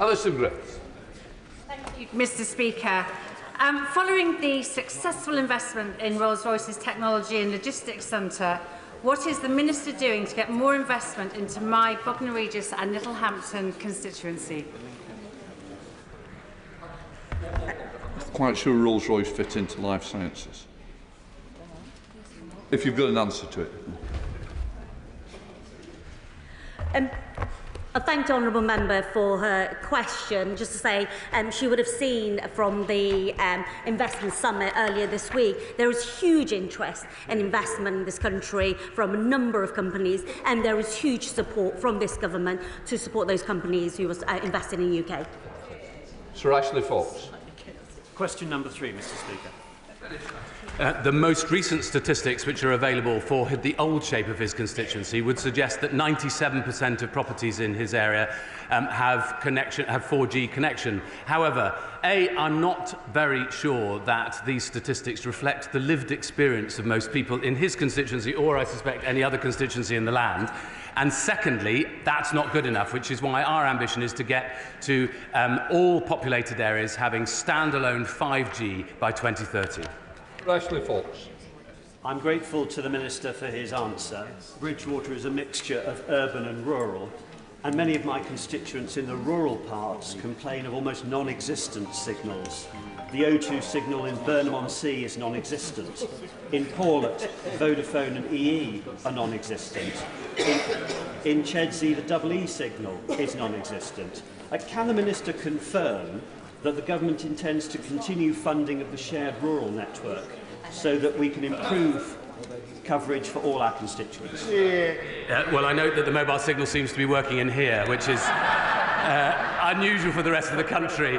Alison Griffiths. Thank you, Mr. Speaker. Following the successful investment in Rolls-Royce's Technology and Logistics Centre, what is the Minister doing to get more investment into my Bognor Regis and Littlehampton constituency? I'm quite sure Rolls-Royce fit into life sciences. If you've got an answer to it. I thank the honourable member for her question. Just to say, she would have seen from the investment summit earlier this week, there is huge interest in investment in this country from a number of companies, and there is huge support from this government to support those companies who are investing in the UK. Sir Ashley Fox. Question number 3, Mr. Speaker. The most recent statistics which are available for the old shape of his constituency would suggest that 97% of properties in his area have 4G connection. However, I'm not very sure that these statistics reflect the lived experience of most people in his constituency, or I suspect any other constituency in the land. And secondly, that's not good enough, which is why our ambition is to get to all populated areas having standalone 5G by 2030. Ashley Fox. I'm grateful to the Minister for his answer. Bridgewater is a mixture of urban and rural, and many of my constituents in the rural parts complain of almost non-existent signals. The O2 signal in Burnham-on-Sea is non-existent. In Paulet, Vodafone and EE are non-existent. In Chedsey, the EE signal is non-existent. Can the Minister confirm that the government intends to continue funding of the shared rural network so that we can improve coverage for all our constituents? Well, I note that the mobile signal seems to be working in here, which is unusual for the rest of the country.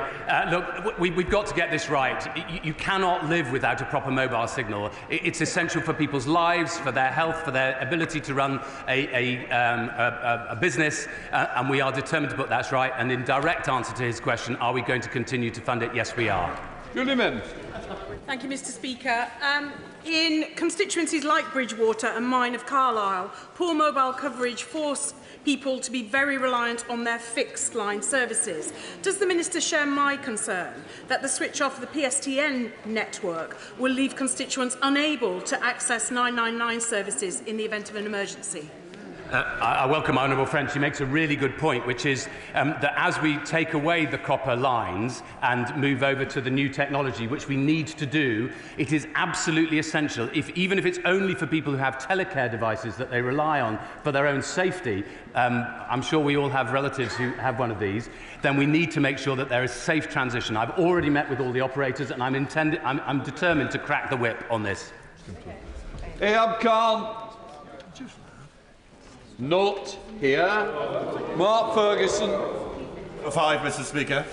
Look, we've got to get this right. You cannot live without a proper mobile signal. It's essential for people's lives, for their health, for their ability to run a business, and we are determined to put that right. And in direct answer to his question, are we going to continue to fund it? Yes, we are. Julie Mend. Thank you, Mr. Speaker. In constituencies like Bridgewater and mine of Carlisle, poor mobile coverage forced people to be very reliant on their fixed line services. Does the Minister share my concern that the switch off of the PSTN network will leave constituents unable to access 999 services in the event of an emergency? I welcome my honourable friend. She makes a really good point, which is that as we take away the copper lines and move over to the new technology, which we need to do, it is absolutely essential, even if it's only for people who have telecare devices that they rely on for their own safety. I'm sure we all have relatives who have one of these. Then we need to make sure that there is safe transition. I've already met with all the operators, and I'm determined to crack the whip on this. Ahab Khan. Not here. Mark Ferguson. 5, Mr. Speaker.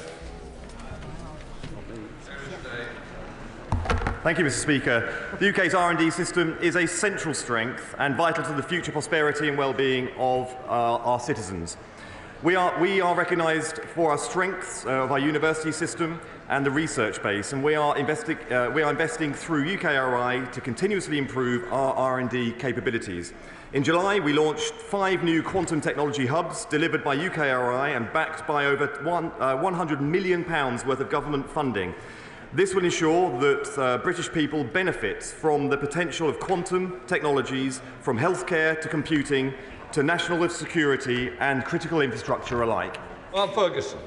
Thank you, Mr. Speaker. The UK's R&D system is a central strength and vital to the future prosperity and well-being of our citizens. We are recognised for our strengths of our university system and the research base, and we are investing through UKRI to continuously improve our R&D capabilities. In July, we launched 5 new quantum technology hubs delivered by UKRI and backed by over £100 million worth of government funding. This will ensure that British people benefit from the potential of quantum technologies, from healthcare to computing to national security and critical infrastructure alike. Mark Ferguson.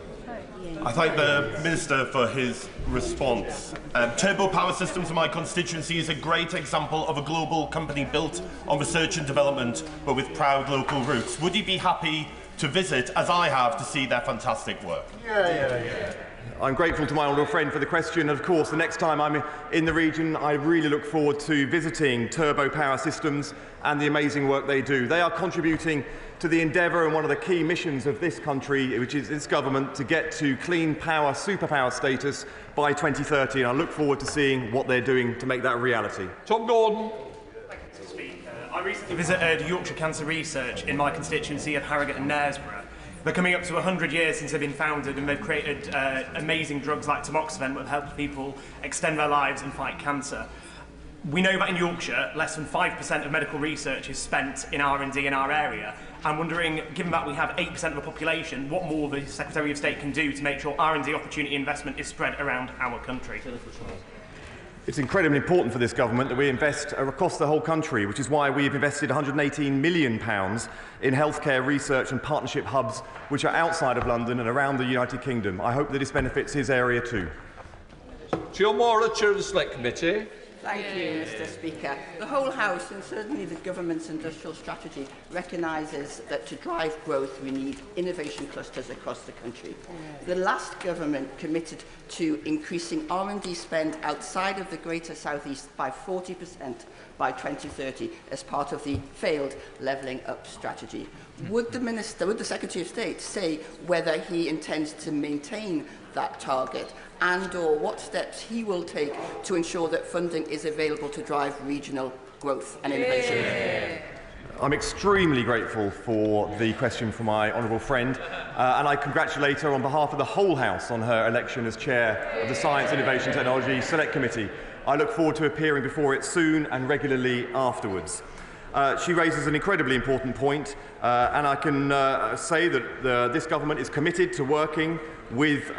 I thank the Minister for his response. Turbo Power Systems in my constituency is a great example of a global company built on research and development, but with proud local roots. Would you be happy to visit, as I have, to see their fantastic work? Yeah. I'm grateful to my honourable friend for the question. Of course, the next time I'm in the region, I really look forward to visiting Turbo Power Systems and the amazing work they do. They are contributing to the endeavour and one of the key missions of this country, which is this government, to get to clean power, superpower status by 2030. And I look forward to seeing what they're doing to make that a reality. Tom Gordon. I recently visited Yorkshire Cancer Research in my constituency of Harrogate and Knaresborough. They're coming up to 100 years since they've been founded, and they've created amazing drugs like tamoxifen that have helped people extend their lives and fight cancer. We know that in Yorkshire, less than 5% of medical research is spent in R&D in our area. I'm wondering, given that we have 8% of the population, what more the Secretary of State can do to make sure R&D opportunity investment is spread around our country. It's incredibly important for this government that we invest across the whole country, which is why we've invested £118 million in healthcare research and partnership hubs which are outside of London and around the United Kingdom. I hope that this benefits his area too. Jill Moore, Chair of the Select Committee. Thank you, Mr. Speaker. The whole House, and certainly the government's industrial strategy, recognises that to drive growth we need innovation clusters across the country. The last government committed to increasing R&D spend outside of the Greater South East by 40% by 2030 as part of the failed levelling up strategy. Would the Secretary of State say whether he intends to maintain that target and/or what steps he will take to ensure that funding is available to drive regional growth and innovation? I'm extremely grateful for the question from my honourable friend, and I congratulate her on behalf of the whole House on her election as Chair of the Science, Innovation Technology Select Committee. I look forward to appearing before it soon and regularly afterwards. She raises an incredibly important point, and I can say that this government is committed to working with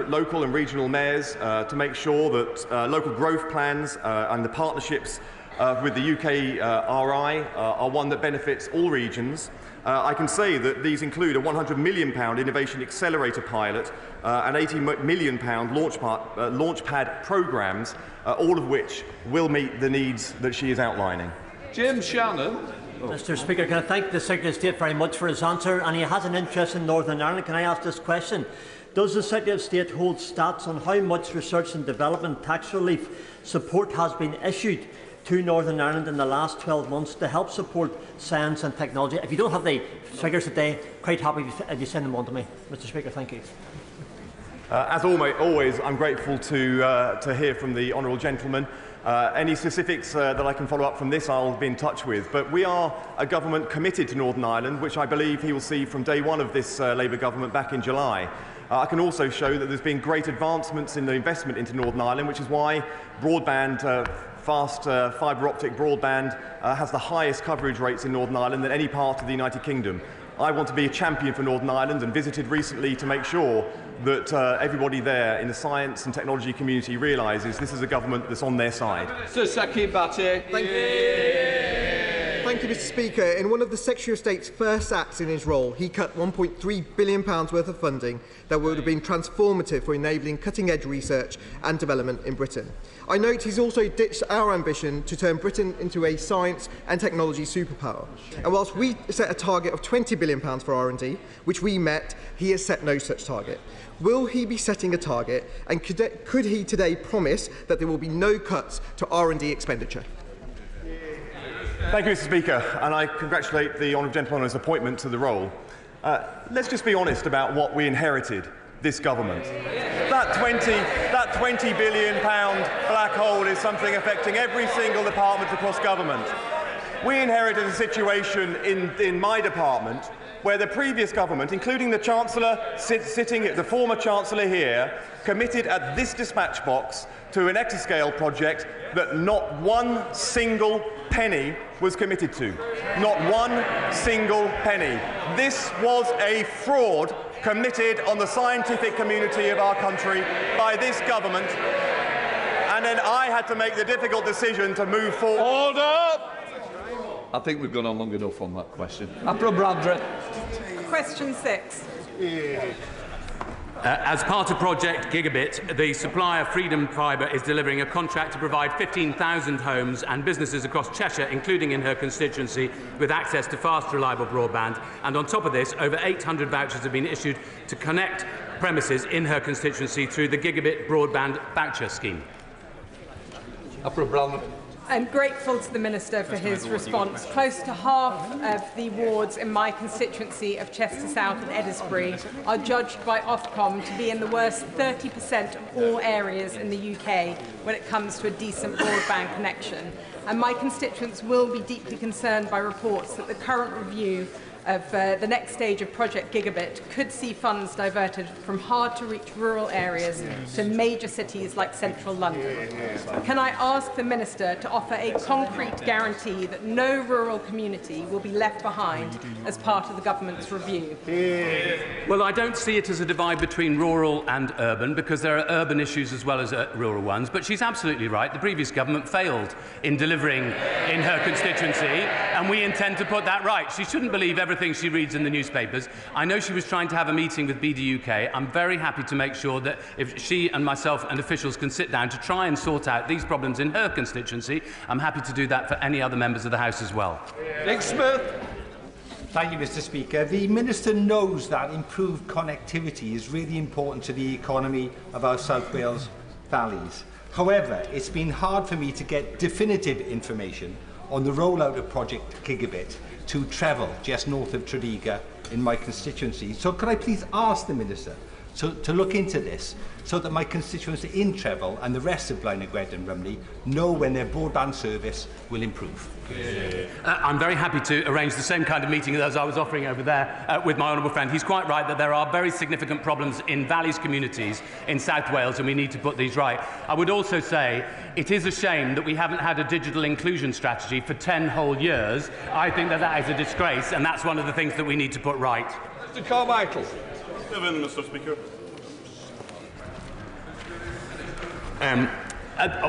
local and regional mayors to make sure that local growth plans and the partnerships with the UK RI are one that benefits all regions. I can say that these include a £100 million Innovation Accelerator pilot and £80 million Launchpad programmes, all of which will meet the needs that she is outlining. Jim Shannon. Mr. Speaker, can I thank the Secretary of State very much for his answer, and he has an interest in Northern Ireland. Can I ask this question? Does the Secretary of State hold stats on how much research and development tax relief support has been issued to Northern Ireland in the last 12 months to help support science and technology? If you don't have the figures today, quite happy if you send them on to me. Mr. Speaker, thank you. As always, I'm grateful to hear from the honourable gentleman. Any specifics that I can follow up from this, I'll be in touch with. But we are a government committed to Northern Ireland, which I believe he will see from day one of this Labour government back in July. I can also show that there's been great advancements in the investment into Northern Ireland, which is why broadband, fast fibre optic broadband, has the highest coverage rates in Northern Ireland than any part of the United Kingdom. I want to be a champion for Northern Ireland and visited recently to make sure that everybody there in the science and technology community realises this is a government that's on their side. Sir Saki Bhatt. Thank you, Mr. Speaker. In one of the Secretary of State's first acts in his role, he cut £1.3 billion worth of funding that would have been transformative for enabling cutting-edge research and development in Britain. I note he's also ditched our ambition to turn Britain into a science and technology superpower. And whilst we set a target of £20 billion for R&D, which we met, he has set no such target. Will he be setting a target, and could he today promise that there will be no cuts to R&D expenditure? Thank you, Mr. Speaker, and I congratulate the honourable gentleman on his appointment to the role. Let's just be honest about what we inherited, this government. That £20 billion black hole is something affecting every single department across government. We inherited a situation in my department where the previous government, including the Chancellor the former Chancellor here, committed at this dispatch box to an exascale project that not one single penny was committed to. Not one single penny. This was a fraud committed on the scientific community of our country by this government, and then I had to make the difficult decision to move forward. Order! I think we've gone on long enough on that question. Question 6. As part of Project Gigabit, the supplier Freedom Fibre is delivering a contract to provide 15,000 homes and businesses across Cheshire, including in her constituency, with access to fast, reliable broadband. And on top of this, over 800 vouchers have been issued to connect premises in her constituency through the Gigabit Broadband Voucher Scheme. I'm grateful to the Minister for his response. Close to half of the wards in my constituency of Chester South and Eddisbury are judged by Ofcom to be in the worst 30% of all areas in the UK when it comes to a decent broadband connection. And my constituents will be deeply concerned by reports that the current review of the next stage of Project Gigabit could see funds diverted from hard-to-reach rural areas to major cities like central London. Can I ask the Minister to offer a concrete guarantee that no rural community will be left behind as part of the government's review? Well, I don't see it as a divide between rural and urban, because there are urban issues as well as rural ones. But she's absolutely right. The previous government failed in delivering in her constituency, and we intend to put that right. She shouldn't believe everything she reads in the newspapers. I know she was trying to have a meeting with BDUK. I'm very happy to make sure that if she and myself and officials can sit down to try and sort out these problems in her constituency, I'm happy to do that for any other members of the House as well. Nick Smith. Thank you, Mr. Speaker. The Minister knows that improved connectivity is really important to the economy of our South Wales valleys. However, it's been hard for me to get definitive information on the rollout of Project Gigabit to Trevel, just north of Tredegar, in my constituency. So could I please ask the Minister to look into this, so that my constituents in Trevel and the rest of Blaenau Gwed and Rumney know when their broadband service will improve? I'm very happy to arrange the same kind of meeting as I was offering over there with my honourable friend. He's quite right that there are very significant problems in valleys communities in South Wales, and we need to put these right. I would also say it is a shame that we haven't had a digital inclusion strategy for 10 whole years. I think that is a disgrace, and that's one of the things that we need to put right. Mr. Carmichael. Mr. Speaker.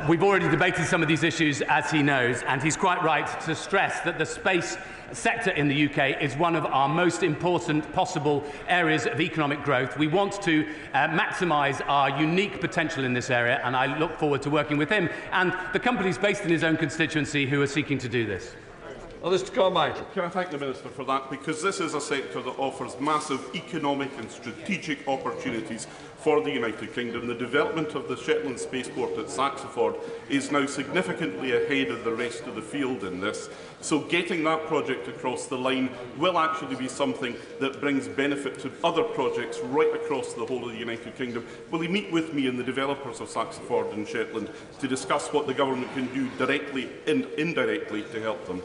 We've already debated some of these issues, as he knows, and he's quite right to stress that the space sector in the UK is one of our most important possible areas of economic growth. We want to maximise our unique potential in this area, and I look forward to working with him and the companies based in his own constituency who are seeking to do this. Well, Mr. Carmichael. Can I thank the Minister for that, because this is a sector that offers massive economic and strategic opportunities for the United Kingdom. The development of the Shetland Spaceport at Saxford is now significantly ahead of the rest of the field in this. So getting that project across the line will actually be something that brings benefit to other projects right across the whole of the United Kingdom. Will he meet with me and the developers of Saxford and Shetland to discuss what the government can do directly and indirectly to help them?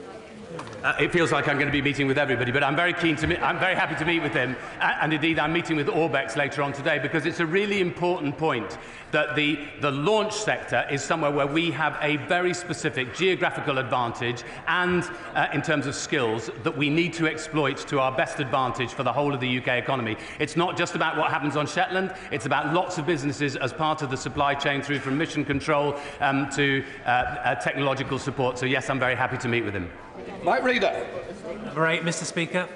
It feels like I'm going to be meeting with everybody, but I'm very happy to meet with him, and indeed I'm meeting with Orbex later on today, because it's a really important point that the launch sector is somewhere where we have a very specific geographical advantage and in terms of skills that we need to exploit to our best advantage for the whole of the UK economy. It's not just about what happens on Shetland, it's about lots of businesses as part of the supply chain, through from mission control to technological support. So yes, I'm very happy to meet with him. Mike Reader. Right, Mr. Speaker.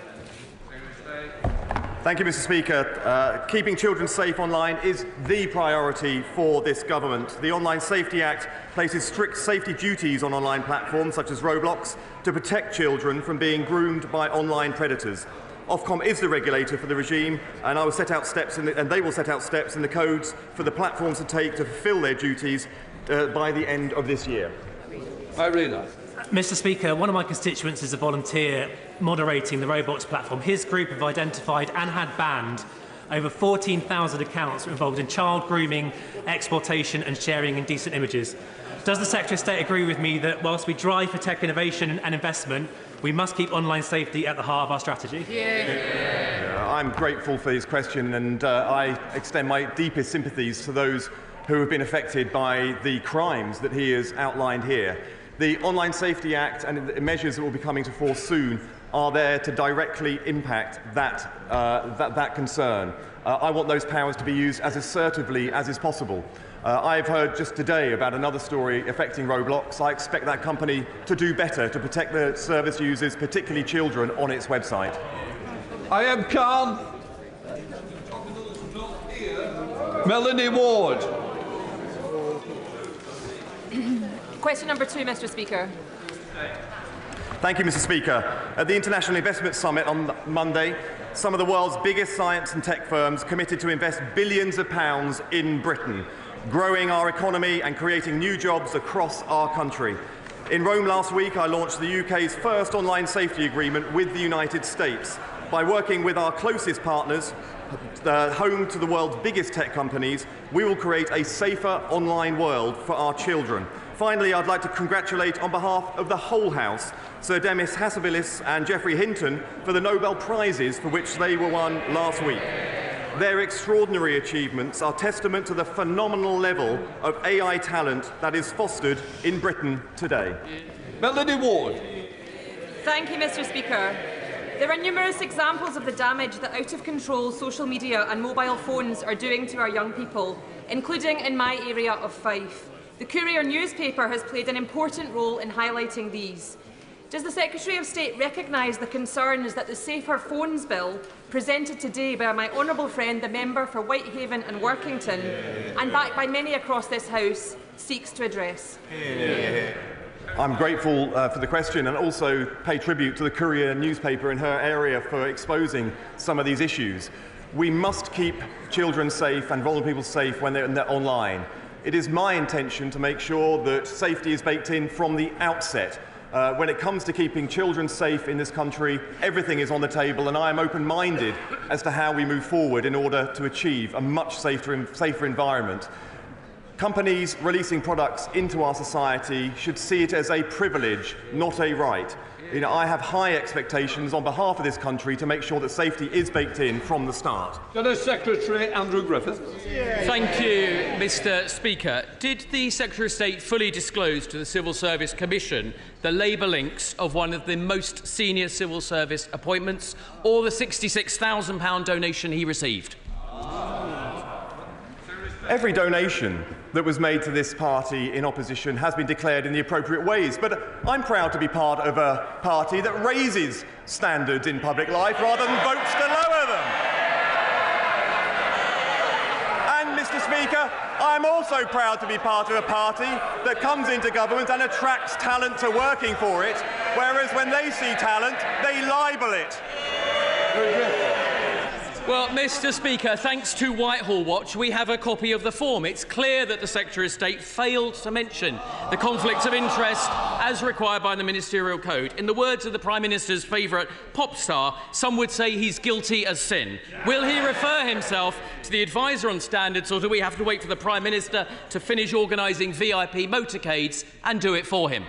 Thank you, Mr. Speaker. Keeping children safe online is the priority for this government. The Online Safety Act places strict safety duties on online platforms such as Roblox to protect children from being groomed by online predators. Ofcom is the regulator for the regime, and they will set out steps in the codes for the platforms to take to fulfil their duties by the end of this year. Irina. Mr. Speaker, one of my constituents is a volunteer moderating the Roblox platform. His group have identified and had banned over 14,000 accounts involved in child grooming, exploitation and sharing indecent images. Does the Secretary of State agree with me that whilst we drive for tech innovation and investment, we must keep online safety at the heart of our strategy? I'm grateful for his question, and I extend my deepest sympathies to those who have been affected by the crimes that he has outlined here. The Online Safety Act and the measures that will be coming to force soon are there to directly impact that concern. I want those powers to be used as assertively as is possible. I've heard just today about another story affecting Roblox. I expect that company to do better to protect the service users, particularly children, on its website. I am Khan. Melanie Ward. Question number 2, Mr. Speaker. Thank you, Mr. Speaker. At the International Investment Summit on Monday, some of the world's biggest science and tech firms committed to invest billions of pounds in Britain, growing our economy and creating new jobs across our country. In Rome last week, I launched the UK's first online safety agreement with the United States. By working with our closest partners, home to the world's biggest tech companies, we will create a safer online world for our children. Finally, I'd like to congratulate, on behalf of the whole House, Sir Demis Hassabilis and Geoffrey Hinton for the Nobel Prizes for which they were won last week. Their extraordinary achievements are testament to the phenomenal level of AI talent that is fostered in Britain today. Melanie Ward. Thank you, Mr. Speaker. There are numerous examples of the damage that out-of-control social media and mobile phones are doing to our young people, including in my area of Fife. The Courier newspaper has played an important role in highlighting these. Does the Secretary of State recognise the concerns that the Safer Phones Bill, presented today by my honourable friend, the member for Whitehaven and Workington, and backed by many across this House, seeks to address? I'm grateful for the question, and also pay tribute to the Courier newspaper in her area for exposing some of these issues. We must keep children safe and vulnerable people safe when they're online. It is my intention to make sure that safety is baked in from the outset. When it comes to keeping children safe in this country, everything is on the table, and I am open-minded as to how we move forward in order to achieve a much safer environment. Companies releasing products into our society should see it as a privilege, not a right. I have high expectations on behalf of this country to make sure that safety is baked in from the start. Secretary Andrew Griffith. Thank you, Mr. Speaker. Did the Secretary of State fully disclose to the Civil Service Commission the labour links of one of the most senior civil service appointments, or the £66,000 donation he received? Every donation that was made to this party in opposition has been declared in the appropriate ways, but I'm proud to be part of a party that raises standards in public life rather than votes to lower them. And, Mr. Speaker, I'm also proud to be part of a party that comes into government and attracts talent to working for it, whereas when they see talent, they libel it. Well, Mr. Speaker, thanks to Whitehall Watch, we have a copy of the form. It's clear that the Secretary of State failed to mention the conflict of interest as required by the Ministerial Code. In the words of the Prime Minister's favourite pop star, some would say he's guilty as sin. Will he refer himself to the advisor on standards, or do we have to wait for the Prime Minister to finish organising VIP motorcades and do it for him?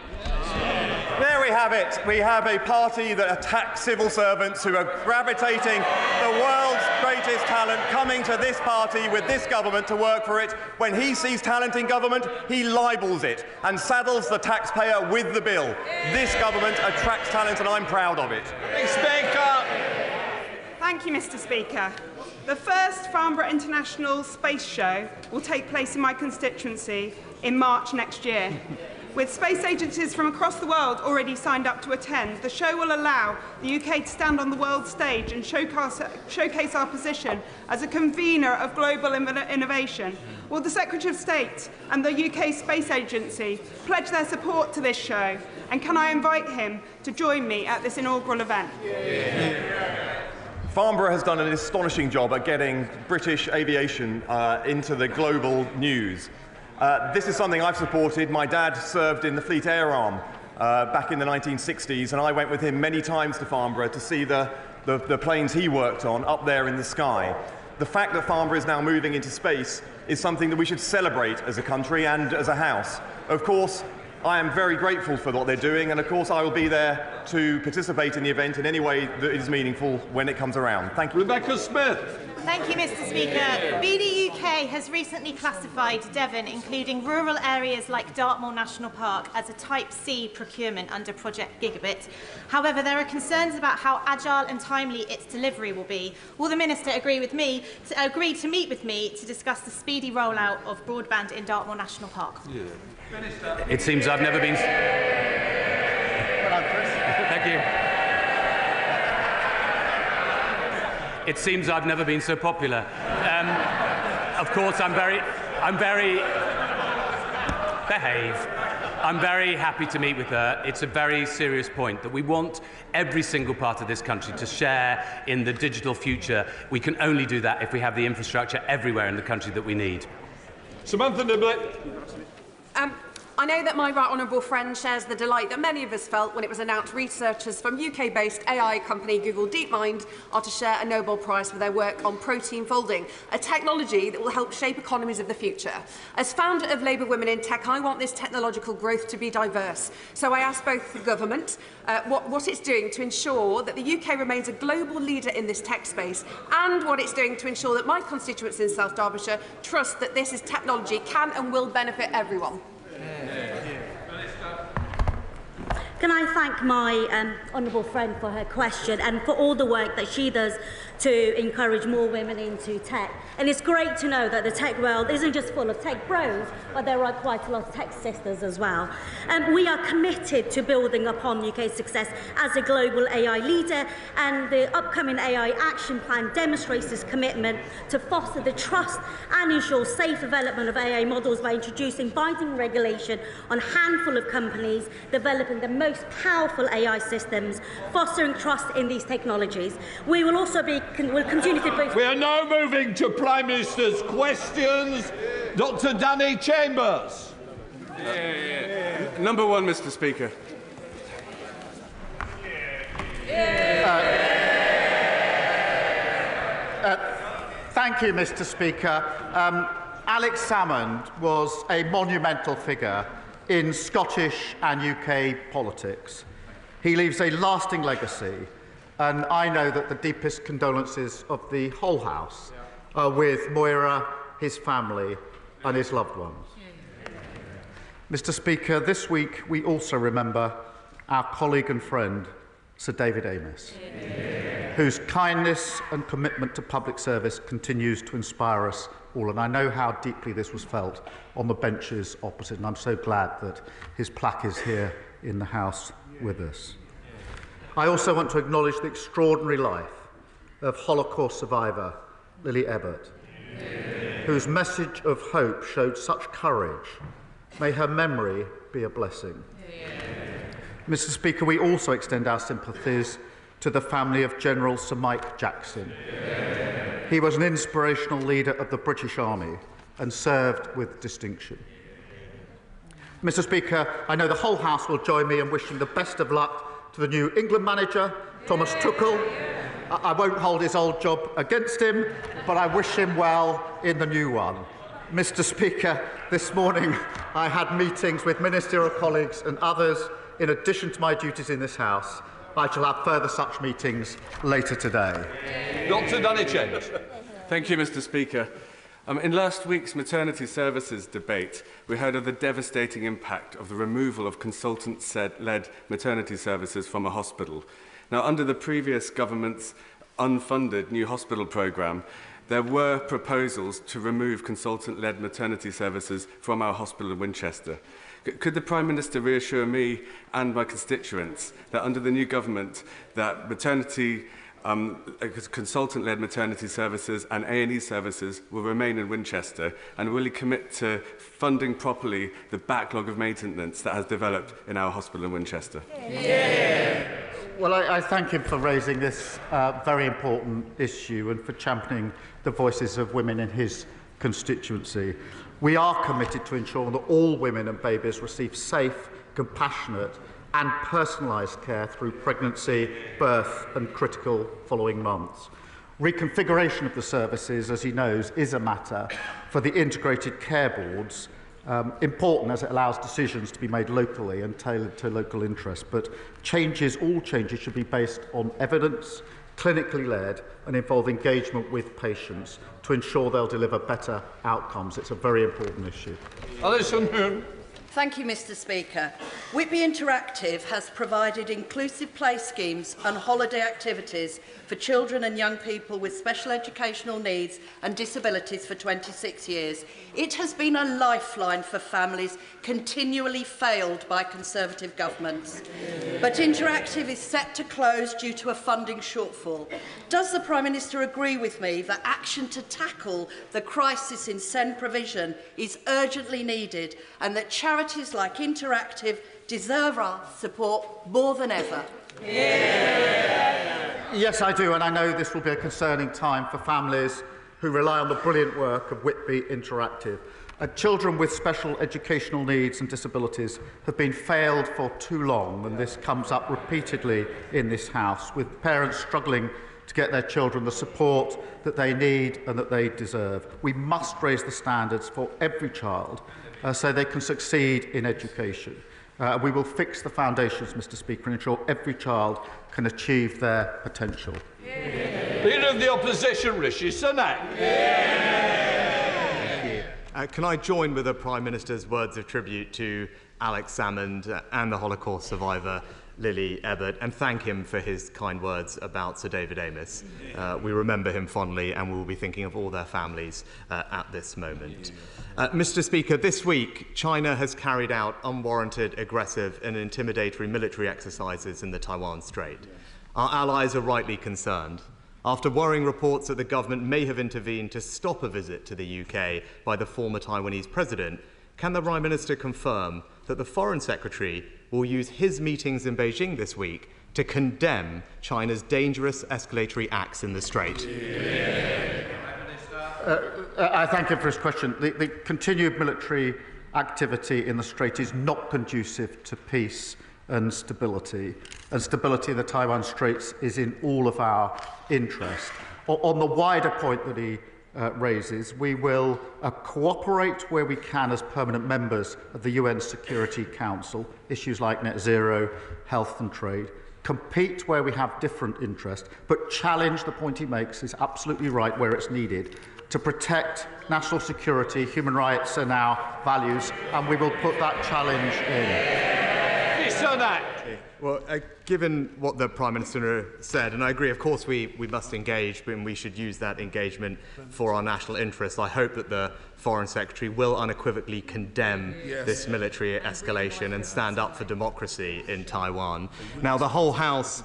There we have it. We have a party that attacks civil servants who are gravitating the world's greatest talent coming to this party with this government to work for it. When he sees talent in government, he libels it and saddles the taxpayer with the bill. This government attracts talent, and I'm proud of it. Speaker. Thank you, Mr. Speaker. The first Farnborough International Space Show will take place in my constituency in March next year. With space agencies from across the world already signed up to attend, the show will allow the UK to stand on the world stage and showcase our position as a convener of global innovation. Will the Secretary of State and the UK Space Agency pledge their support to this show? And can I invite him to join me at this inaugural event? Farnborough has done an astonishing job at getting British aviation into the global news. This is something I've supported. My dad served in the Fleet Air Arm back in the 1960s, and I went with him many times to Farnborough to see the planes he worked on up there in the sky. The fact that Farnborough is now moving into space is something that we should celebrate as a country and as a House. Of course, I am very grateful for what they're doing, and of course I will be there to participate in the event in any way that is meaningful when it comes around. Thank you. Rebecca Smith. Thank you, Mr. Speaker. BD UK has recently classified Devon, including rural areas like Dartmoor National Park, as a Type C procurement under Project Gigabit. However, there are concerns about how agile and timely its delivery will be. Will the Minister agree to meet with me to discuss the speedy rollout of broadband in Dartmoor National Park? Yeah. It seems I've never been... Thank you. It seems I've never been so popular. Of course, I'm very happy to meet with her. It's a very serious point that we want every single part of this country to share in the digital future. We can only do that if we have the infrastructure everywhere in the country that we need. Samantha Niblett. I know that my right honourable friend shares the delight that many of us felt when it was announced researchers from UK-based AI company Google DeepMind are to share a Nobel Prize for their work on protein folding, a technology that will help shape economies of the future. As founder of Labour Women in Tech, I want this technological growth to be diverse. So I ask both the government what it's doing to ensure that the UK remains a global leader in this tech space, and what it's doing to ensure that my constituents in South Derbyshire trust that this is technology can and will benefit everyone. Can I thank my honourable friend for her question and for all the work that she does to encourage more women into tech. And it's great to know that the tech world isn't just full of tech bros, but there are quite a lot of tech sisters as well. We are committed to building upon UK's success as a global AI leader, and the upcoming AI Action Plan demonstrates this commitment to foster the trust and ensure safe development of AI models by introducing binding regulation on a handful of companies developing the most powerful AI systems, fostering trust in these technologies. We will also will continue to be... We are now moving to Prime Minister's questions. Dr. Danny Chambers. Number one, Mr. Speaker. Thank you, Mr. Speaker. Alex Salmond was a monumental figure in Scottish and UK politics. He leaves a lasting legacy, and I know that the deepest condolences of the whole House are with Moira, his family and his loved ones. Mr. Speaker, this week we also remember our colleague and friend, Sir David Amess, whose kindness and commitment to public service continues to inspire us all. And I know how deeply this was felt on the benches opposite, and I'm so glad that his plaque is here in the House with us. I also want to acknowledge the extraordinary life of Holocaust survivor Lily Ebbert, whose message of hope showed such courage. May her memory be a blessing. Mr. Speaker, we also extend our sympathies to the family of General Sir Mike Jackson. He was an inspirational leader of the British Army and served with distinction. Mr. Speaker, I know the whole House will join me in wishing the best of luck to the new England manager, Thomas Tuchel. I won't hold his old job against him, but I wish him well in the new one. Mr. Speaker, this morning I had meetings with ministerial colleagues and others in addition to my duties in this House. I shall have further such meetings later today. Dr. Danny Chambers. Thank you, Mr. Speaker. In last week's maternity services debate, we heard of the devastating impact of the removal of consultant-led maternity services from a hospital. Now, under the previous government's unfunded new hospital programme, there were proposals to remove consultant-led maternity services from our hospital in Winchester. Could the Prime Minister reassure me and my constituents that under the new government that consultant-led maternity services and A&E services will remain in Winchester, and will he commit to funding properly the backlog of maintenance that has developed in our hospital in Winchester? Well, I thank him for raising this very important issue and for championing the voices of women in his constituency. We are committed to ensuring that all women and babies receive safe, compassionate and personalised care through pregnancy, birth and critical following months. Reconfiguration of the services, as he knows, is a matter for the integrated care boards, important as it allows decisions to be made locally and tailored to local interests. But all changes should be based on evidence, clinically led and involve engagement with patients to ensure they'll deliver better outcomes. It's a very important issue. Alison Moon. Thank you, Mr. Speaker. Whitby Interactive has provided inclusive play schemes and holiday activities for children and young people with special educational needs and disabilities for 26 years. It has been a lifeline for families continually failed by Conservative governments. But Interactive is set to close due to a funding shortfall. Does the Prime Minister agree with me that action to tackle the crisis in SEND provision is urgently needed, and that charities like Interactive deserve our support more than ever? Yes, I do, and I know this will be a concerning time for families who rely on the brilliant work of Whitby Interactive. Children with special educational needs and disabilities have been failed for too long, and this comes up repeatedly in this House, with parents struggling to get their children the support that they need and that they deserve. We must raise the standards for every child so they can succeed in education. We will fix the foundations, Mr. Speaker, and ensure every child can achieve their potential. Leader of the Opposition, Rishi Sunak. Can I join with the Prime Minister's words of tribute to Alex Salmond and the Holocaust survivor Lily Ebbert, and thank him for his kind words about Sir David Amess. We remember him fondly, and we will be thinking of all their families at this moment. Mr. Speaker, this week, China has carried out unwarranted, aggressive and intimidatory military exercises in the Taiwan Strait. Our allies are rightly concerned. After worrying reports that the government may have intervened to stop a visit to the UK by the former Taiwanese president, can the Prime Minister confirm that the Foreign Secretary will use his meetings in Beijing this week to condemn China's dangerous escalatory acts in the Strait? I thank him for his question. The continued military activity in the Strait is not conducive to peace and stability in the Taiwan Straits is in all of our interest. On the wider point that he raises, we will cooperate where we can as permanent members of the UN Security Council, issues like net zero, health and trade, compete where we have different interests, but challenge, the point he makes is absolutely right, where it's needed, to protect national security, human rights and our values, and we will put that challenge in. Well, given what the Prime Minister said, and I agree, of course, we must engage, and we should use that engagement for our national interests. I hope that the Foreign Secretary will unequivocally condemn this military escalation and stand up for democracy in Taiwan. Now, the whole House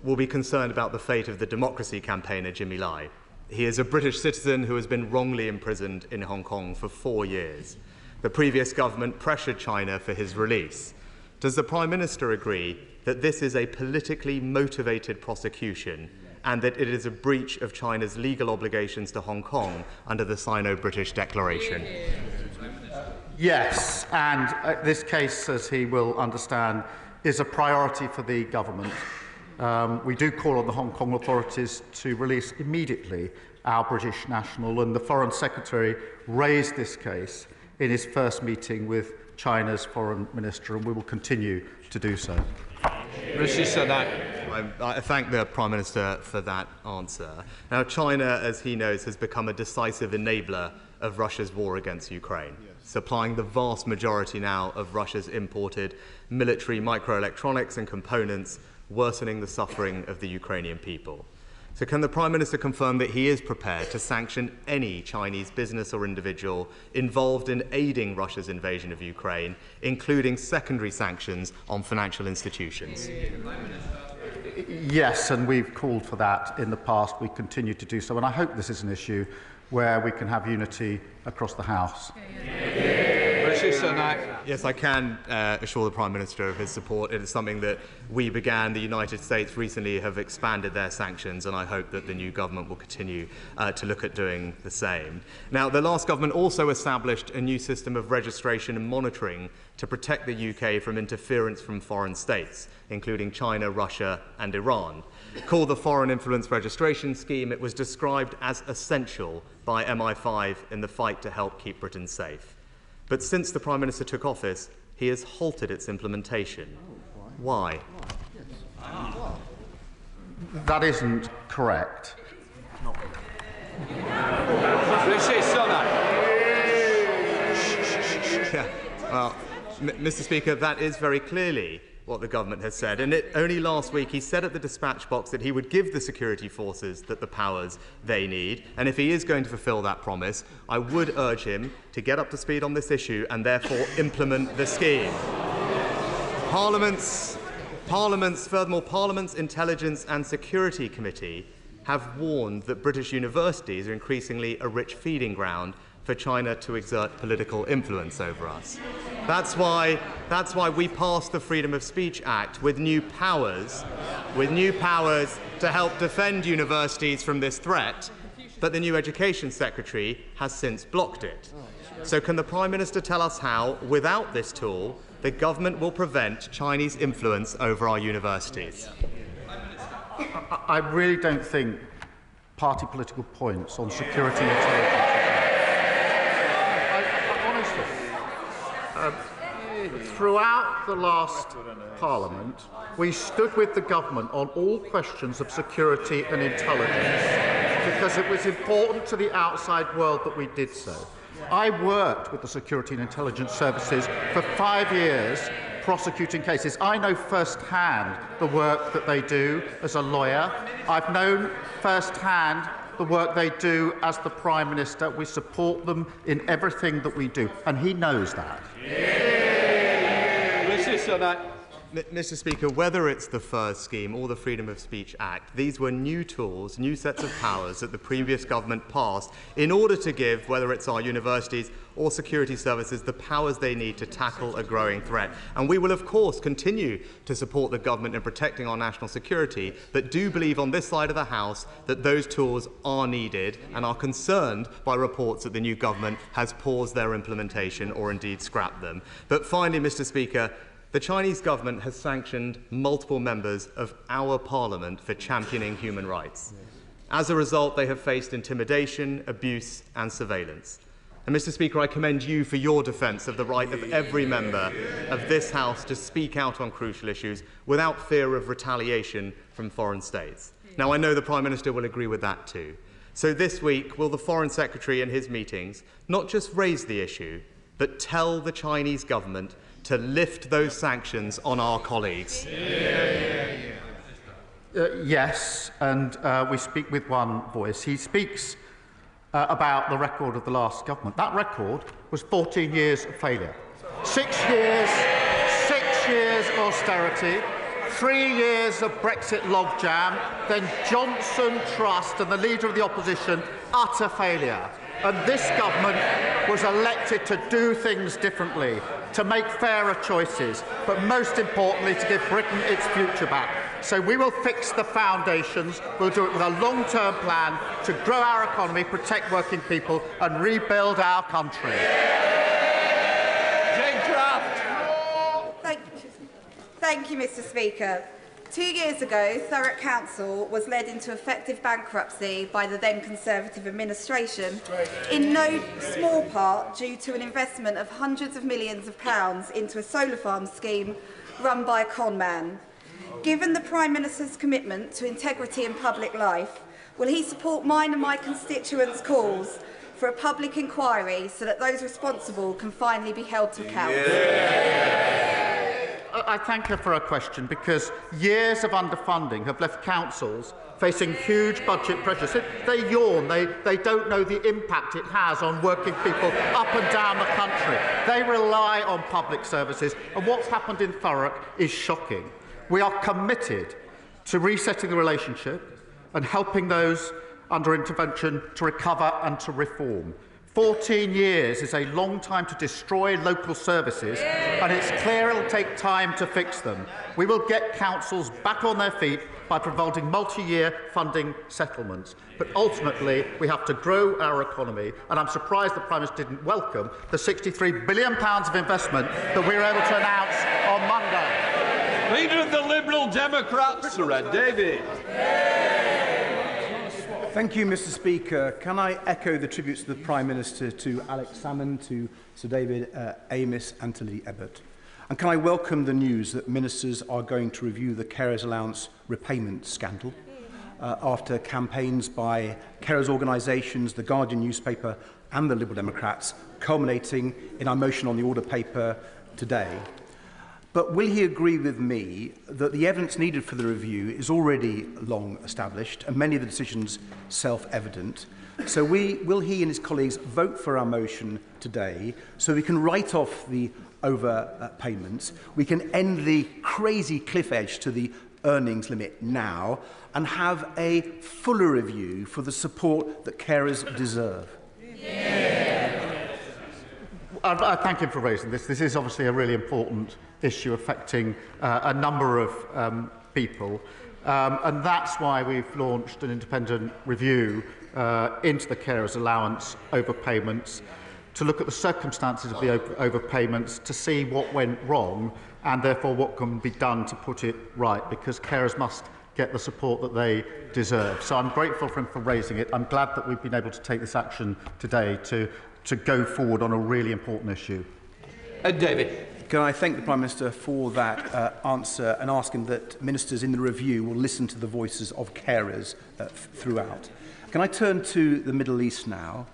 will be concerned about the fate of the democracy campaigner Jimmy Lai. He is a British citizen who has been wrongly imprisoned in Hong Kong for 4 years. The previous government pressured China for his release. Does the Prime Minister agree that this is a politically motivated prosecution and that it is a breach of China's legal obligations to Hong Kong under the Sino-British Declaration? Yes, and this case, as he will understand, is a priority for the government. We do call on the Hong Kong authorities to release immediately our British national, and the Foreign Secretary raised this case in his first meeting with China's Foreign Minister, and we will continue to do so. Rishi Sunak. I thank the Prime Minister for that answer. Now, China, as he knows, has become a decisive enabler of Russia's war against Ukraine, supplying the vast majority now of Russia's imported military microelectronics and components, worsening the suffering of the Ukrainian people. So can the Prime Minister confirm that he is prepared to sanction any Chinese business or individual involved in aiding Russia's invasion of Ukraine, including secondary sanctions on financial institutions? Yes, and we've called for that in the past. We continue to do so, and I hope this is an issue where we can have unity across the House. Yes, I can assure the Prime Minister of his support. It is something that we began. The United States recently have expanded their sanctions, and I hope that the new government will continue to look at doing the same. Now, the last government also established a new system of registration and monitoring to protect the UK from interference from foreign states, including China, Russia and Iran. Called the Foreign Influence Registration Scheme, it was described as essential by MI5 in the fight to help keep Britain safe. But since the Prime Minister took office, he has halted its implementation. Why? That isn't correct. Well, Mr. Speaker, that is very clearly what the government has said. And only last week he said at the dispatch box that he would give the security forces the powers they need. And if he is going to fulfil that promise, I would urge him to get up to speed on this issue and therefore implement the scheme. Furthermore, Parliament's Intelligence and Security Committee have warned that British universities are increasingly a rich feeding ground for China to exert political influence over us. That's why we passed the Freedom of Speech Act with new powers to help defend universities from this threat. but the new Education Secretary has since blocked it. So can the Prime Minister tell us how, without this tool, the government will prevent Chinese influence over our universities? I really don't think party political points on security and intelligence. Honestly, throughout the last Parliament, we stood with the government on all questions of security and intelligence because it was important to the outside world that we did so. I worked with the security and intelligence services for 5 years prosecuting cases. I know firsthand the work that they do as a lawyer. I've known firsthand the work they do as the Prime Minister. We support them in everything that we do, and he knows that. Mr. Speaker, whether it's the FIRS scheme or the Freedom of Speech Act, these were new tools, new sets of powers that the previous government passed in order to give, whether it's our universities or security services, the powers they need to tackle a growing threat. And we will, of course, continue to support the government in protecting our national security, but do believe on this side of the House that those tools are needed and are concerned by reports that the new government has paused their implementation or indeed scrapped them. But finally, Mr. Speaker, the Chinese government has sanctioned multiple members of our parliament for championing human rights. As a result, they have faced intimidation, abuse and surveillance. And Mr. Speaker, I commend you for your defence of the right of every member of this House to speak out on crucial issues without fear of retaliation from foreign states. Now, I know the Prime Minister will agree with that too. So this week, will the Foreign Secretary in his meetings not just raise the issue, but tell the Chinese government to lift those sanctions on our colleagues? Yes, and we speak with one voice. He speaks about the record of the last government. That record was 14 years of failure. 6 years austerity, 3 years of Brexit logjam, then Johnson Trust and the Leader of the Opposition, utter failure. And this government was elected to do things differently, to make fairer choices, but most importantly, to give Britain its future back. So we will fix the foundations, we'll do it with a long-term plan to grow our economy, protect working people and rebuild our country. Thank you, Mr. Speaker. 2 years ago, Thurrock Council was led into effective bankruptcy by the then Conservative administration, in no small part due to an investment of hundreds of millions of pounds into a solar farm scheme run by a con man. Given the Prime Minister's commitment to integrity in public life, will he support mine and my constituents' calls for a public inquiry so that those responsible can finally be held to account? I thank her for her question because years of underfunding have left councils facing huge budget pressures. They yawn, they don't know the impact it has on working people up and down the country. They rely on public services, and what's happened in Thurrock is shocking. We are committed to resetting the relationship and helping those under intervention to recover and to reform. 14 years is a long time to destroy local services, and it's clear it'll take time to fix them. We will get councils back on their feet by providing multi-year funding settlements. But ultimately, we have to grow our economy, and I'm surprised the Prime Minister didn't welcome the £63 billion of investment that we were able to announce on Monday. Leader of the Liberal Democrats, Sir Ed Davey. Thank you, Mr. Speaker. Can I echo the tributes of the Prime Minister to Alex Salmond, to Sir David Amess and to Lily Ebbott? And can I welcome the news that ministers are going to review the carers' allowance repayment scandal after campaigns by carers' organisations, the Guardian newspaper and the Liberal Democrats, culminating in our motion on the order paper today. But will he agree with me that the evidence needed for the review is already long established and many of the decisions self-evident? So will he and his colleagues vote for our motion today so we can write off the overpayments, we can end the crazy cliff edge to the earnings limit now and have a fuller review for the support that carers deserve? I thank him for raising this. This is obviously a really important issue affecting a number of people. And that's why we've launched an independent review into the carers' allowance overpayments, to look at the circumstances of the overpayments, to see what went wrong and therefore what can be done to put it right, because carers must get the support that they deserve. So I'm grateful for him for raising it. I'm glad that we've been able to take this action today to go forward on a really important issue. David. Can I thank the Prime Minister for that answer and ask him that ministers in the review will listen to the voices of carers throughout. Can I turn to the Middle East now?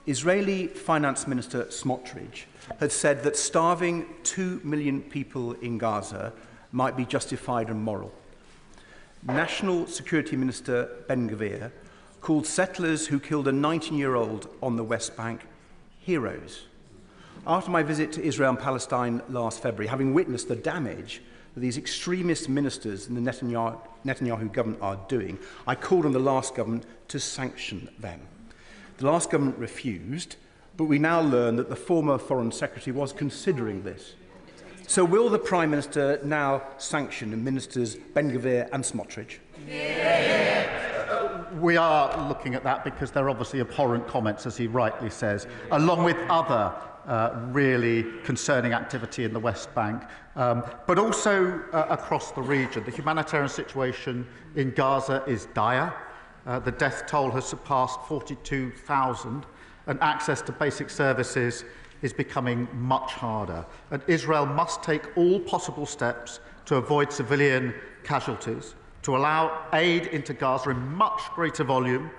Israeli Finance Minister Smotrich had said that starving 2 million people in Gaza might be justified and moral. National Security Minister Ben-Gvir called settlers who killed a 19-year-old on the West Bank heroes. After my visit to Israel and Palestine last February, having witnessed the damage that these extremist ministers in the Netanyahu government are doing, I called on the last government to sanction them. The last government refused, but we now learn that the former Foreign Secretary was considering this. So will the Prime Minister now sanction Ministers Ben-Gvir and Smotrich? We are looking at that because they're obviously abhorrent comments, as he rightly says, along with other really concerning activity in the West Bank, but also across the region. The humanitarian situation in Gaza is dire. The death toll has surpassed 42,000, and access to basic services is becoming much harder. And Israel must take all possible steps to avoid civilian casualties, to allow aid into Gaza in much greater volume,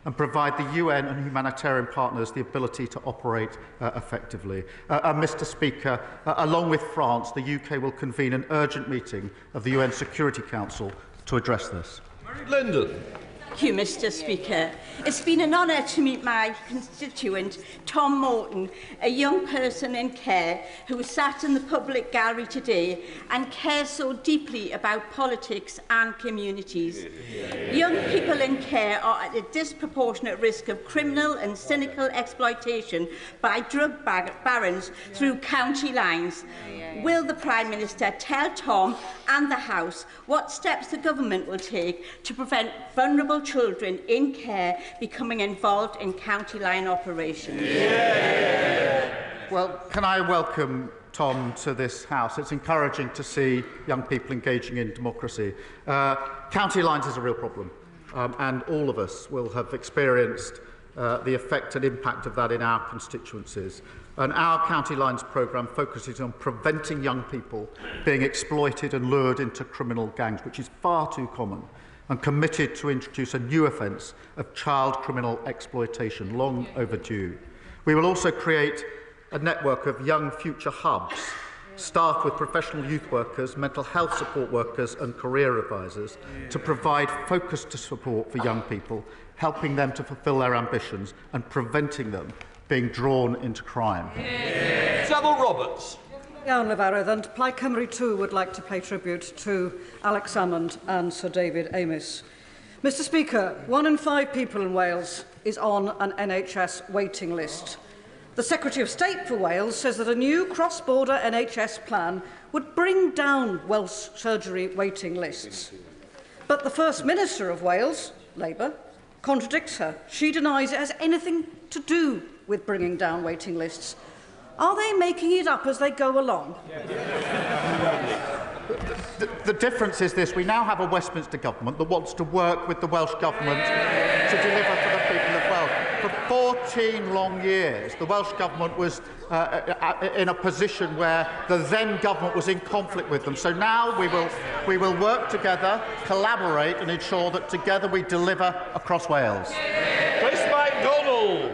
and provide the UN and humanitarian partners the ability to operate effectively. Mr. Speaker, along with France, the UK will convene an urgent meeting of the UN Security Council to address this. Lyndon. Thank you, Mr. Speaker. It's been an honour to meet my constituent, Tom Morton, a young person in care who sat in the public gallery today and cares so deeply about politics and communities. Young people in care are at a disproportionate risk of criminal and cynical exploitation by drug barons through county lines. Will the Prime Minister tell Tom and the House what steps the government will take to prevent vulnerable children in care becoming involved in county line operations? Well, can I welcome Tom to this House? It's encouraging to see young people engaging in democracy. County lines is a real problem, and all of us will have experienced the effect and impact of that in our constituencies. And our County Lines programme focuses on preventing young people being exploited and lured into criminal gangs, which is far too common, and committed to introduce a new offence of child criminal exploitation, long overdue. We will also create a network of young future hubs, staffed with professional youth workers, mental health support workers and career advisors, to provide focused support for young people, helping them to fulfil their ambitions and preventing them being drawn into crime. Samuel Roberts. Iawn, Lefarydd, and Plaid Cymru too would like to pay tribute to Alex Salmond and Sir David Amess. Mr. Speaker, 1 in 5 people in Wales is on an NHS waiting list. The Secretary of State for Wales says that a new cross-border NHS plan would bring down Welsh surgery waiting lists. But the First Minister of Wales, Labour, contradicts her. She denies it has anything to do with bringing down waiting lists. Are they making it up as they go along? The difference is this: we now have a Westminster government that wants to work with the Welsh government to deliver for the people of Wales. For 14 long years, the Welsh government was in a position where the then government was in conflict with them. So now we will work together, collaborate, and ensure that together we deliver across Wales. Chris MacDonald.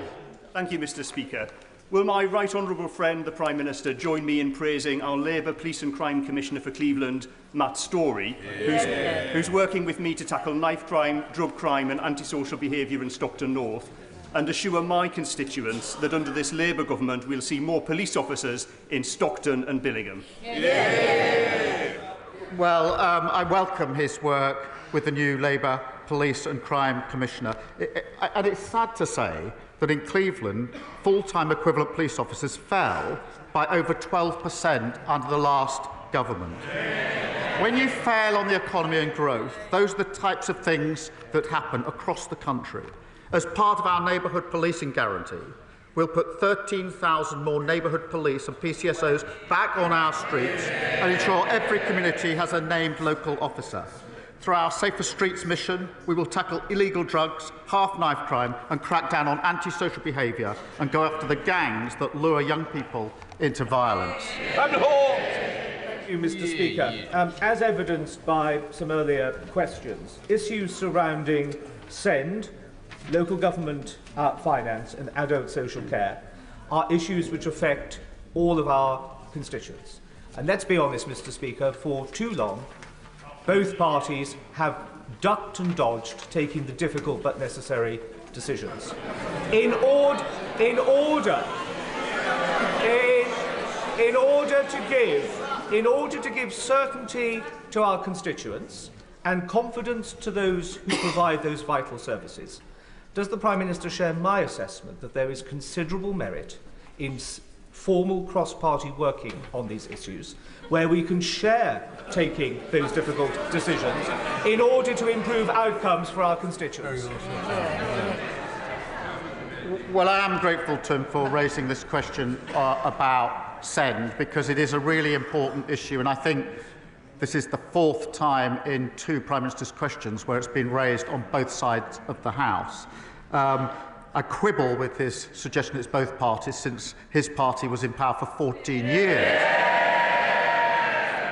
Thank you, Mr. Speaker. Will my right honourable friend, the Prime Minister, join me in praising our Labour Police and Crime Commissioner for Cleveland, Matt Storey, who's working with me to tackle knife crime, drug crime and antisocial behaviour in Stockton North, and assure my constituents that under this Labour government we'll see more police officers in Stockton and Billingham. Well, I welcome his work with the new Labour Police and Crime Commissioner. And it's sad to say that in Cleveland, full-time equivalent police officers fell by over 12% under the last government. When you fail on the economy and growth, those are the types of things that happen across the country. As part of our neighbourhood policing guarantee, we'll put 13,000 more neighbourhood police and PCSOs back on our streets and ensure every community has a named local officer. Through our Safer Streets mission, we will tackle illegal drugs, half-knife crime and crack down on antisocial behaviour and go after the gangs that lure young people into violence. Thank you, Mr. Speaker. As evidenced by some earlier questions, issues surrounding SEND, local government finance and adult social care are issues which affect all of our constituents. And let's be honest, Mr. Speaker, for too long, both parties have ducked and dodged taking the difficult but necessary decisions. In order to give certainty to our constituents and confidence to those who provide those vital services, does the Prime Minister share my assessment that there is considerable merit in formal cross-party working on these issues, where we can share taking those difficult decisions in order to improve outcomes for our constituents? Well, I am grateful to him for raising this question about SEND, because it is a really important issue, and I think this is the fourth time in two Prime Minister's questions where it's been raised on both sides of the House. I quibble with his suggestion it's both parties, since his party was in power for 14 years.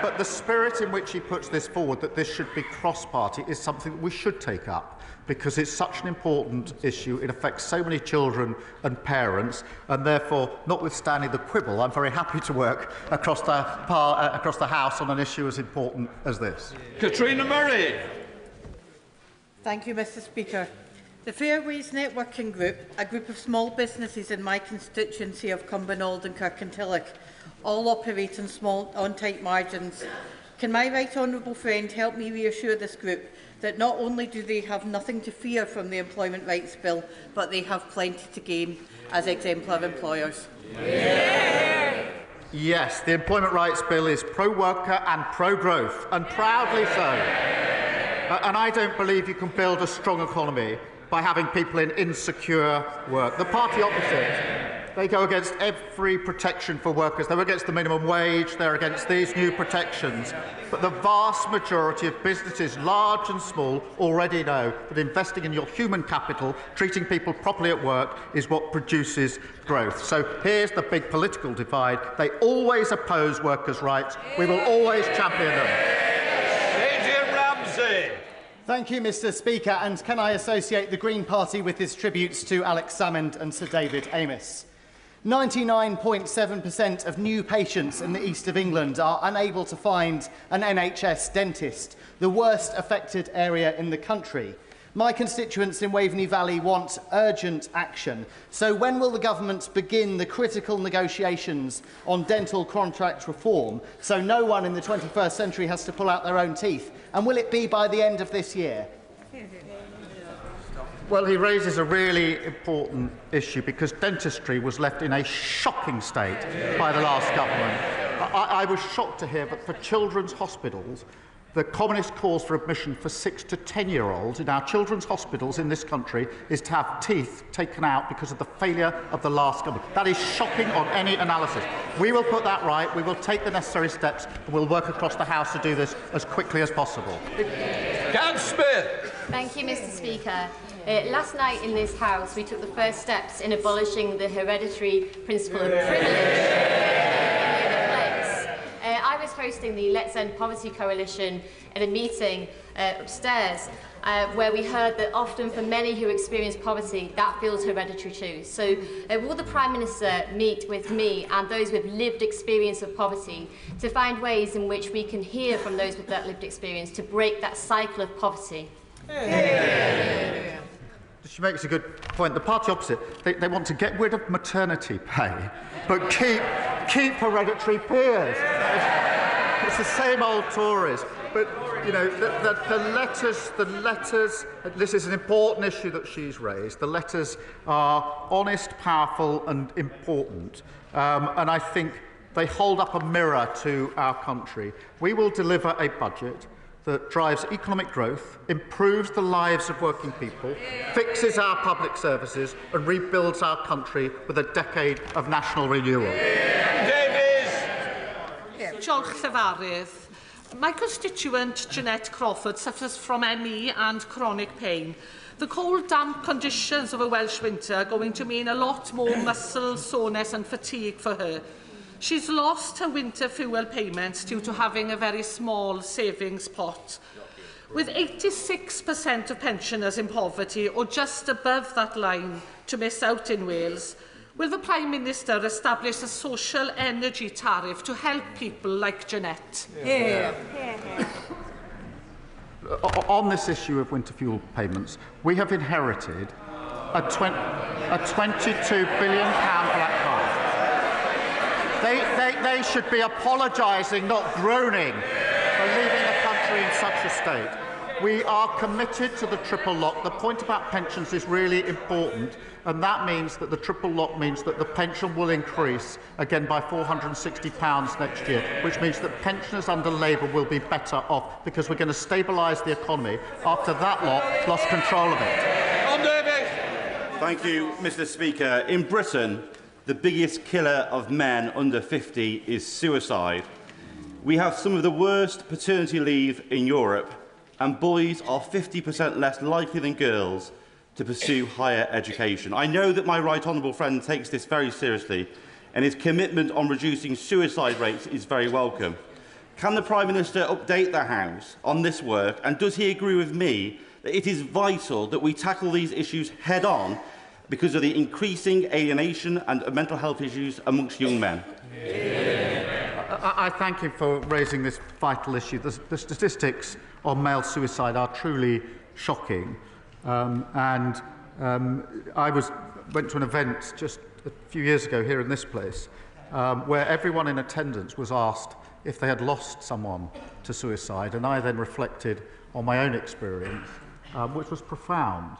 But the spirit in which he puts this forward, that this should be cross-party, is something that we should take up, because it's such an important issue. It affects so many children and parents, and therefore, notwithstanding the quibble, I'm very happy to work across the House on an issue as important as this. Katrina Murray. Thank you, Mr. Speaker. The Fairways Networking Group, a group of small businesses in my constituency of Cumbernauld and Kirkintilloch, all operate on small, on tight margins. Can my right honourable friend help me reassure this group that not only do they have nothing to fear from the Employment Rights Bill, but they have plenty to gain as exemplar employers? Yes, the Employment Rights Bill is pro-worker and pro-growth, and proudly so. And I don't believe you can build a strong economy by having people in insecure work. The party opposite, they go against every protection for workers. They're against the minimum wage, they're against these new protections. But the vast majority of businesses, large and small, already know that investing in your human capital, treating people properly at work, is what produces growth. So here's the big political divide. They always oppose workers' rights. We will always champion them. Thank you, Mr. Speaker. And can I associate the Green Party with his tributes to Alex Salmond and Sir David Amess? 99.7% of new patients in the east of England are unable to find an NHS dentist, the worst affected area in the country. My constituents in Waveney Valley want urgent action. So when will the government begin the critical negotiations on dental contract reform so no one in the 21st century has to pull out their own teeth? And will it be by the end of this year? Well, he raises a really important issue, because dentistry was left in a shocking state by the last government. I was shocked to hear that for children's hospitals, the commonest cause for admission for 6 to 10-year-olds in our children's hospitals in this country is to have teeth taken out because of the failure of the last government. That is shocking on any analysis. We will put that right, we will take the necessary steps, and we'll work across the House to do this as quickly as possible. Gan Smith. Thank you, Mr. Speaker. Last night in this House, we took the first steps in abolishing the hereditary principle of privilege. I was hosting the Let's End Poverty Coalition at a meeting upstairs where we heard that often for many who experience poverty, that feels hereditary too. So will the Prime Minister meet with me and those with lived experience of poverty to find ways in which we can hear from those with that lived experience to break that cycle of poverty? She makes a good point. The party opposite, they want to get rid of maternity pay, but keep hereditary peers. It's the same old Tories. But, you know, the letters, this is an important issue that she's raised. The letters are honest, powerful and important. And I think They hold up a mirror to our country. We will deliver a budget that drives economic growth, improves the lives of working people, fixes our public services and rebuilds our country with a decade of national renewal. Diolch Llefarydd. My constituent Jeanette Crawford suffers from ME and chronic pain. The cold, damp conditions of a Welsh winter are going to mean a lot more muscle soreness and fatigue for her. She's lost her winter fuel payments due to having a very small savings pot. With 86% of pensioners in poverty or just above that line to miss out in Wales, will the Prime Minister establish a social energy tariff to help people like Jeanette? On this issue of winter fuel payments, we have inherited a £22 billion black card. They should be apologising, not groaning, for leaving the country in such a state. We are committed to the triple lock. The point about pensions is really important, and that means that the triple lock means that the pension will increase again by £460 next year, which means that pensioners under Labour will be better off because we're going to stabilise the economy after that lot lost control of it. Thank you, Mr. Speaker. In Britain, the biggest killer of men under 50 is suicide. We have some of the worst paternity leave in Europe, and boys are 50% less likely than girls to pursue higher education. I know that my right honourable friend takes this very seriously, and his commitment on reducing suicide rates is very welcome. Can the Prime Minister update the House on this work, and does he agree with me that it is vital that we tackle these issues head-on because of the increasing alienation and mental health issues amongst young men? I thank him for raising this vital issue. The statistics on male suicide are truly shocking. I went to an event just a few years ago here in this place where everyone in attendance was asked if they had lost someone to suicide, and I then reflected on my own experience, which was profound.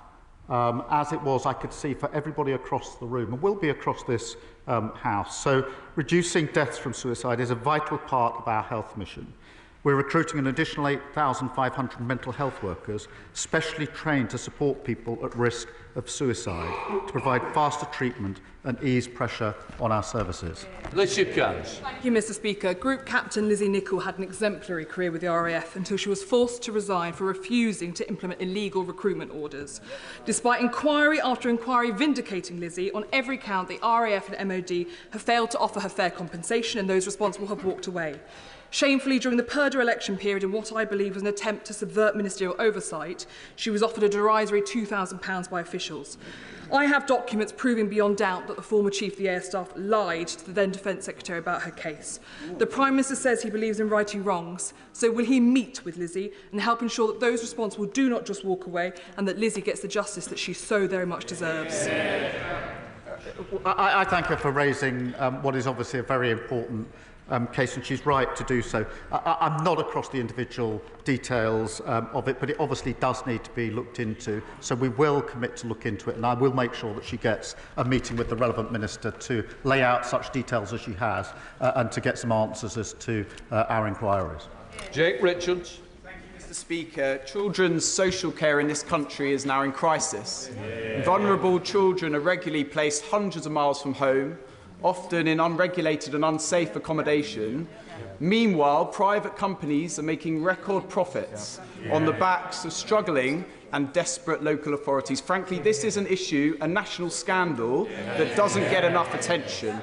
As it was, I could see, for everybody across the room, and will be across this House. So reducing deaths from suicide is a vital part of our health mission. We're recruiting an additional 8,500 mental health workers, specially trained to support people at risk of suicide, to provide faster treatment and ease pressure on our services. Thank you, Mr. Speaker. Group Captain Lizzie Nichol had an exemplary career with the RAF until she was forced to resign for refusing to implement illegal recruitment orders. Despite inquiry after inquiry vindicating Lizzie, on every count the RAF and MOD have failed to offer her fair compensation, and those responsible have walked away. Shamefully, during the Purdah election period, in what I believe was an attempt to subvert ministerial oversight, she was offered a derisory £2,000 by officials. I have documents proving beyond doubt that the former Chief of the Air Staff lied to the then Defence Secretary about her case. The Prime Minister says he believes in righting wrongs, so will he meet with Lizzie and help ensure that those responsible do not just walk away and that Lizzie gets the justice that she so very much deserves? I thank her for raising what is obviously a very important case, and she's right to do so. I'm not across the individual details of it, but it obviously does need to be looked into. So we will commit to look into it, and I will make sure that she gets a meeting with the relevant minister to lay out such details as she has and to get some answers as to our inquiries. Jake Richards. Mr. Speaker, children's social care in this country is now in crisis. Vulnerable children are regularly placed hundreds of miles from home, often in unregulated and unsafe accommodation. Meanwhile, private companies are making record profits on the backs of struggling and desperate local authorities. Frankly, this is an issue, a national scandal, that doesn't get enough attention.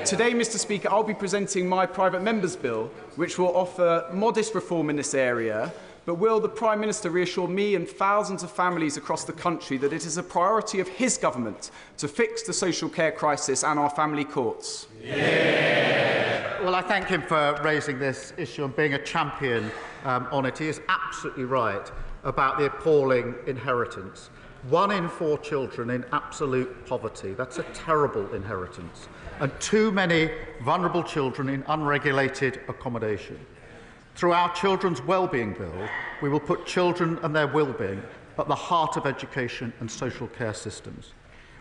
Today, Mr. Speaker, I'll be presenting my private member's bill, which will offer modest reform in this area. But will the Prime Minister reassure me and thousands of families across the country that it is a priority of his government to fix the social care crisis and our family courts? Well, I thank him for raising this issue and being a champion on it. He is absolutely right about the appalling inheritance. 1 in 4 children in absolute poverty. That's a terrible inheritance. And too many vulnerable children in unregulated accommodation. Through our Children's Wellbeing Bill, we will put children and their wellbeing at the heart of education and social care systems.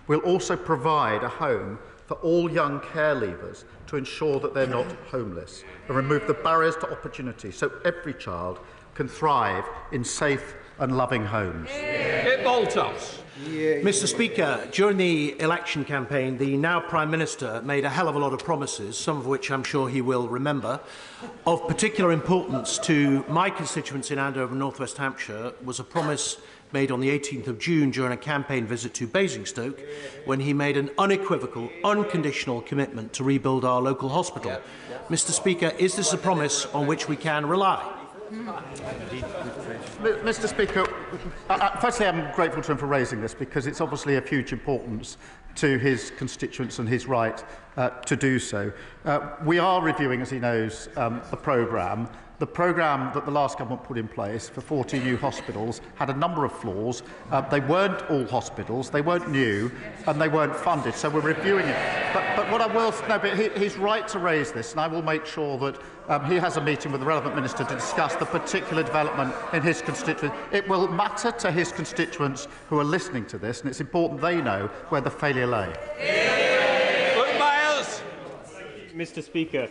We'll also provide a home for all young care leavers to ensure that they're not homeless and remove the barriers to opportunity so every child can thrive in safe and loving homes. Mr. Speaker, during the election campaign, the now Prime Minister made a hell of a lot of promises, some of which I'm sure he will remember. Of particular importance to my constituents in Andover, North West Hampshire, was a promise made on the 18th of June during a campaign visit to Basingstoke, when he made an unequivocal, unconditional commitment to rebuild our local hospital. Mr. Speaker, is this a promise on which we can rely? Mr. Speaker, firstly, I'm grateful to him for raising this because it's obviously of huge importance to his constituents and his right to do so. We are reviewing, as he knows, the programme. The programme that the last government put in place for 40 new hospitals had a number of flaws. They weren't all hospitals, they weren't new, and they weren't funded, so we're reviewing it. But what I will no, but he's right to raise this, and I will make sure that he has a meeting with the relevant minister to discuss the particular development in his constituency. It will matter to his constituents who are listening to this, and it's important they know where the failure lay. Mr. Speaker,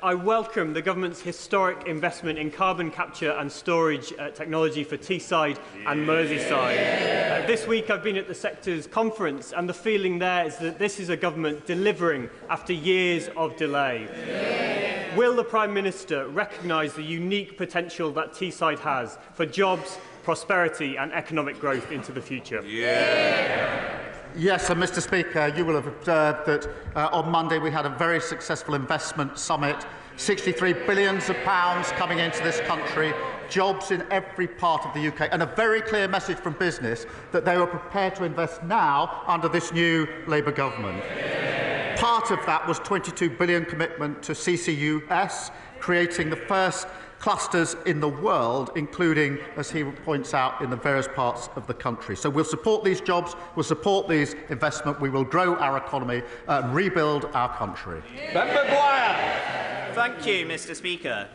I welcome the government's historic investment in carbon capture and storage technology for Teesside and Merseyside. This week I've been at the sector's conference, and the feeling there is that this is a government delivering after years of delay. Will the Prime Minister recognise the unique potential that Teesside has for jobs, prosperity and economic growth into the future? Yes, and Mr. Speaker, you will have observed that on Monday we had a very successful investment summit, £63 billion coming into this country, jobs in every part of the UK, and a very clear message from business that they were prepared to invest now under this new Labour government. Part of that was £22 billion commitment to CCUS, creating the first clusters in the world, including, as he points out, in the various parts of the country. So we'll support these jobs, we'll support these investment, we will grow our economy and rebuild our country. Thank you, Mr. Speaker.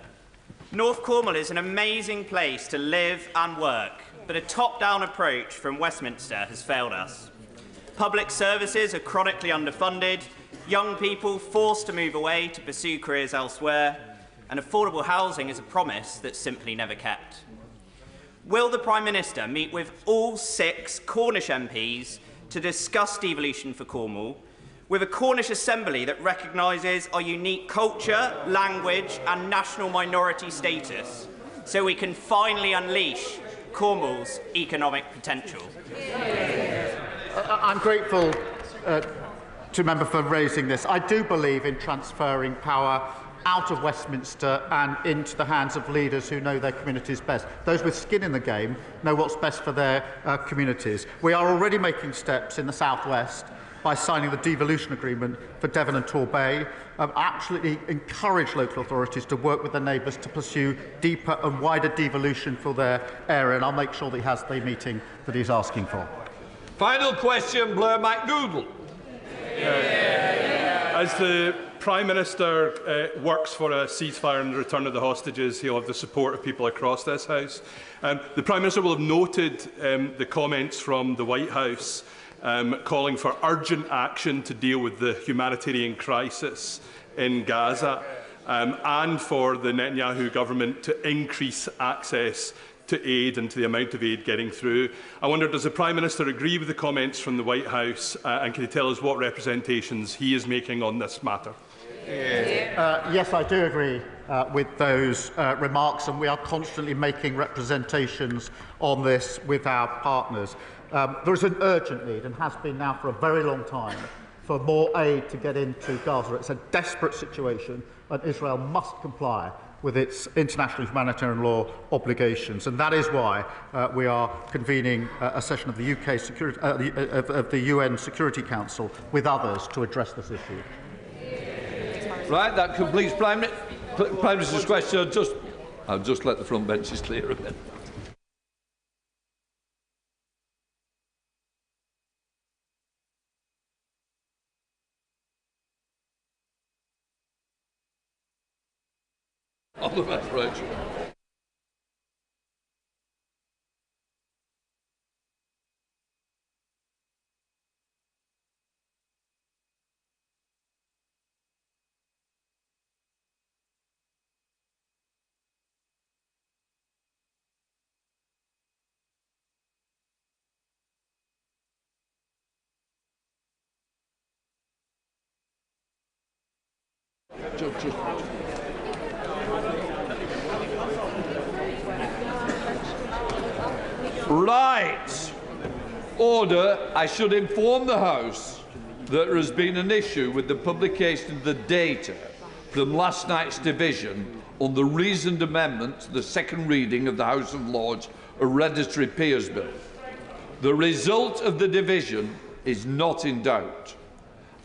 North Cornwall is an amazing place to live and work, but a top-down approach from Westminster has failed us. Public services are chronically underfunded, young people forced to move away to pursue careers elsewhere, and affordable housing is a promise that's simply never kept. Will the Prime Minister meet with all 6 Cornish MPs to discuss devolution for Cornwall, with a Cornish Assembly that recognises our unique culture, language and national minority status, so we can finally unleash Cornwall's economic potential? I'm grateful to member for raising this. I do believe in transferring power out of Westminster and into the hands of leaders who know their communities best. Those with skin in the game know what's best for their communities. We are already making steps in the South West by signing the devolution agreement for Devon and Torbay. Absolutely encourage local authorities to work with their neighbours to pursue deeper and wider devolution for their area, and I'll make sure that he has the meeting that he's asking for. Final question, Blair McDougall. As the Prime Minister works for a ceasefire and the return of the hostages, he'll have the support of people across this House. The Prime Minister will have noted the comments from the White House calling for urgent action to deal with the humanitarian crisis in Gaza and for the Netanyahu government to increase access to aid and to the amount of aid getting through. I wonder, does the Prime Minister agree with the comments from the White House and can he tell us what representations he is making on this matter? Yes, I do agree with those remarks, and we are constantly making representations on this with our partners. There is an urgent need, and has been now for a very long time, for more aid to get into Gaza. It's a desperate situation, and Israel must comply with its international humanitarian law obligations, and that is why we are convening a session of the UK Security, of the UN Security Council with others to address this issue. Right, that completes Prime Minister's question. I'll just let the front benches clear a bit. On the referendum. Right. Order. I should inform the House that there has been an issue with the publication of the data from last night's division on the reasoned amendment to the second reading of the House of Lords Hereditary Peers Bill. The result of the division is not in doubt.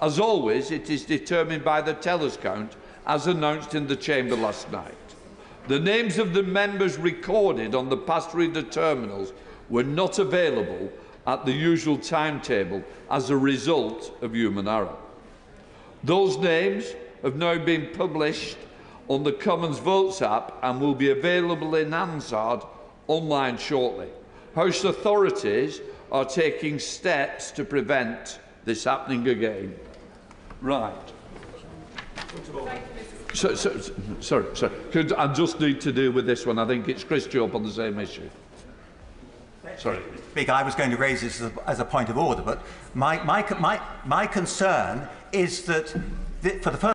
As always, it is determined by the tellers' count, as announced in the Chamber last night. The names of the members recorded on the past reader terminals were not available at the usual timetable as a result of human error. Those names have now been published on the Commons Votes app and will be available in Hansard online shortly. House authorities are taking steps to prevent this happening again. Right. Sorry. I just need to deal with this one. I think it's Chris Job on the same issue. Sorry. Speaker, I was going to raise this as a point of order, but my concern is that for the first